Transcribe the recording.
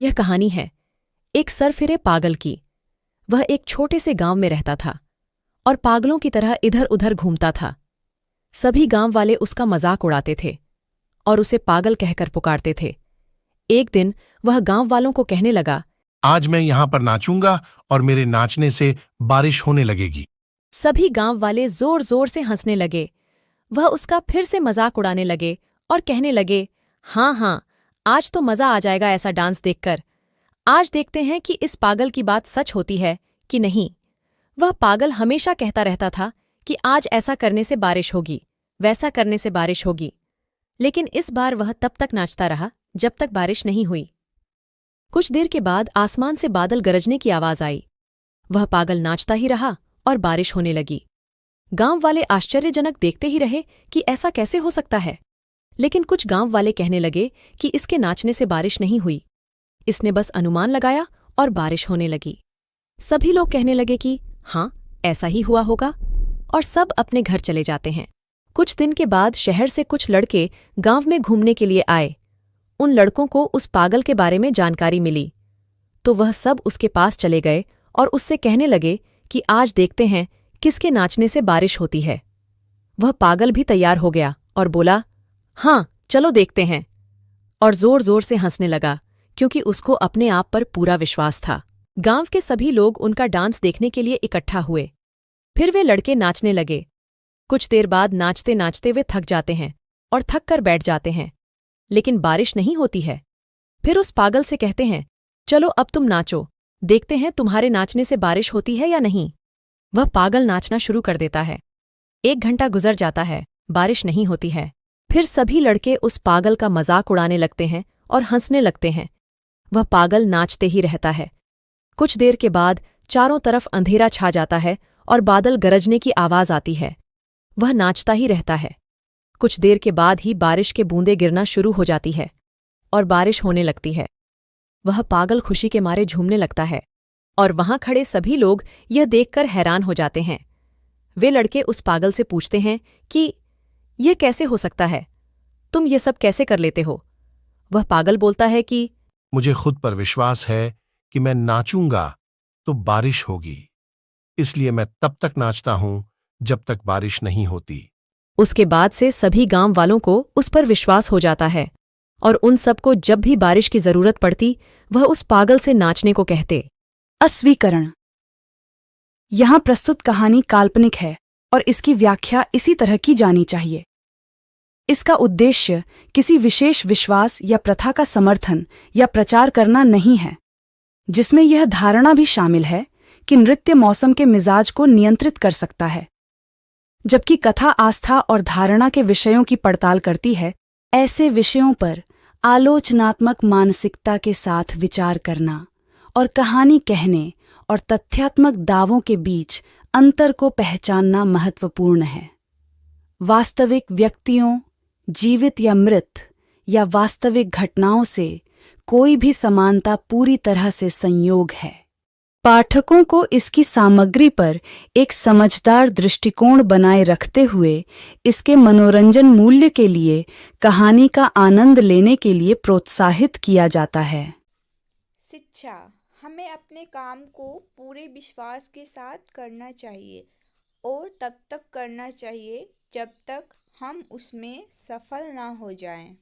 यह कहानी है एक सरफिरे पागल की। वह एक छोटे से गांव में रहता था और पागलों की तरह इधर उधर घूमता था। सभी गांव वाले उसका मजाक उड़ाते थे और उसे पागल कहकर पुकारते थे। एक दिन वह गांव वालों को कहने लगा, आज मैं यहाँ पर नाचूंगा और मेरे नाचने से बारिश होने लगेगी। सभी गांव वाले जोर जोर से हंसने लगे। वह उसका फिर से मजाक उड़ाने लगे और कहने लगे, हाँ हाँ, आज तो मजा आ जाएगा ऐसा डांस देखकर। आज देखते हैं कि इस पागल की बात सच होती है कि नहीं। वह पागल हमेशा कहता रहता था कि आज ऐसा करने से बारिश होगी, वैसा करने से बारिश होगी, लेकिन इस बार वह तब तक नाचता रहा जब तक बारिश नहीं हुई। कुछ देर के बाद आसमान से बादल गरजने की आवाज आई। वह पागल नाचता ही रहा और बारिश होने लगी। गांव वाले आश्चर्यजनक देखते ही रहे कि ऐसा कैसे हो सकता है, लेकिन कुछ गांव वाले कहने लगे कि इसके नाचने से बारिश नहीं हुई, इसने बस अनुमान लगाया और बारिश होने लगी। सभी लोग कहने लगे कि हाँ, ऐसा ही हुआ होगा, और सब अपने घर चले जाते हैं। कुछ दिन के बाद शहर से कुछ लड़के गांव में घूमने के लिए आए। उन लड़कों को उस पागल के बारे में जानकारी मिली, तो वह सब उसके पास चले गए और उससे कहने लगे कि आज देखते हैं किसके नाचने से बारिश होती है। वह पागल भी तैयार हो गया और बोला, हाँ चलो देखते हैं, और जोर जोर से हंसने लगा क्योंकि उसको अपने आप पर पूरा विश्वास था। गांव के सभी लोग उनका डांस देखने के लिए इकट्ठा हुए। फिर वे लड़के नाचने लगे। कुछ देर बाद नाचते नाचते वे थक जाते हैं और थक कर बैठ जाते हैं, लेकिन बारिश नहीं होती है। फिर उस पागल से कहते हैं, चलो अब तुम नाचो, देखते हैं तुम्हारे नाचने से बारिश होती है या नहीं। वह पागल नाचना शुरू कर देता है। 1 घंटा गुजर जाता है, बारिश नहीं होती है। फिर सभी लड़के उस पागल का मजाक उड़ाने लगते हैं और हंसने लगते हैं। वह पागल नाचते ही रहता है। कुछ देर के बाद चारों तरफ अंधेरा छा जाता है और बादल गरजने की आवाज आती है। वह नाचता ही रहता है। कुछ देर के बाद ही बारिश के बूंदें गिरना शुरू हो जाती है और बारिश होने लगती है। वह पागल खुशी के मारे झूमने लगता है और वहां खड़े सभी लोग यह देखकर हैरान हो जाते हैं। वे लड़के उस पागल से पूछते हैं कि यह कैसे हो सकता है, तुम ये सब कैसे कर लेते हो। वह पागल बोलता है कि मुझे खुद पर विश्वास है कि मैं नाचूंगा तो बारिश होगी, इसलिए मैं तब तक नाचता हूं जब तक बारिश नहीं होती। उसके बाद से सभी गांव वालों को उस पर विश्वास हो जाता है और उन सबको जब भी बारिश की जरूरत पड़ती वह उस पागल से नाचने को कहते। अस्वीकरण। यहाँ प्रस्तुत कहानी काल्पनिक है और इसकी व्याख्या इसी तरह की जानी चाहिए। इसका उद्देश्य किसी विशेष विश्वास या प्रथा का समर्थन या प्रचार करना नहीं है, जिसमें यह धारणा भी शामिल है कि नृत्य मौसम के मिजाज को नियंत्रित कर सकता है, जबकि कथा आस्था और धारणा के विषयों की पड़ताल करती है। ऐसे विषयों पर आलोचनात्मक मानसिकता के साथ विचार करना और कहानी कहने और तथ्यात्मक दावों के बीच अंतर को पहचानना महत्वपूर्ण है। वास्तविक व्यक्तियों, जीवित या मृत, या वास्तविक घटनाओं से कोई भी समानता पूरी तरह से संयोग है। पाठकों को इसकी सामग्री पर एक समझदार दृष्टिकोण बनाए रखते हुए इसके मनोरंजन मूल्य के लिए कहानी का आनंद लेने के लिए प्रोत्साहित किया जाता है। शिक्षा। हमें अपने काम को पूरे विश्वास के साथ करना चाहिए और तब तक करना चाहिए जब तक हम उसमें सफल ना हो जाएं।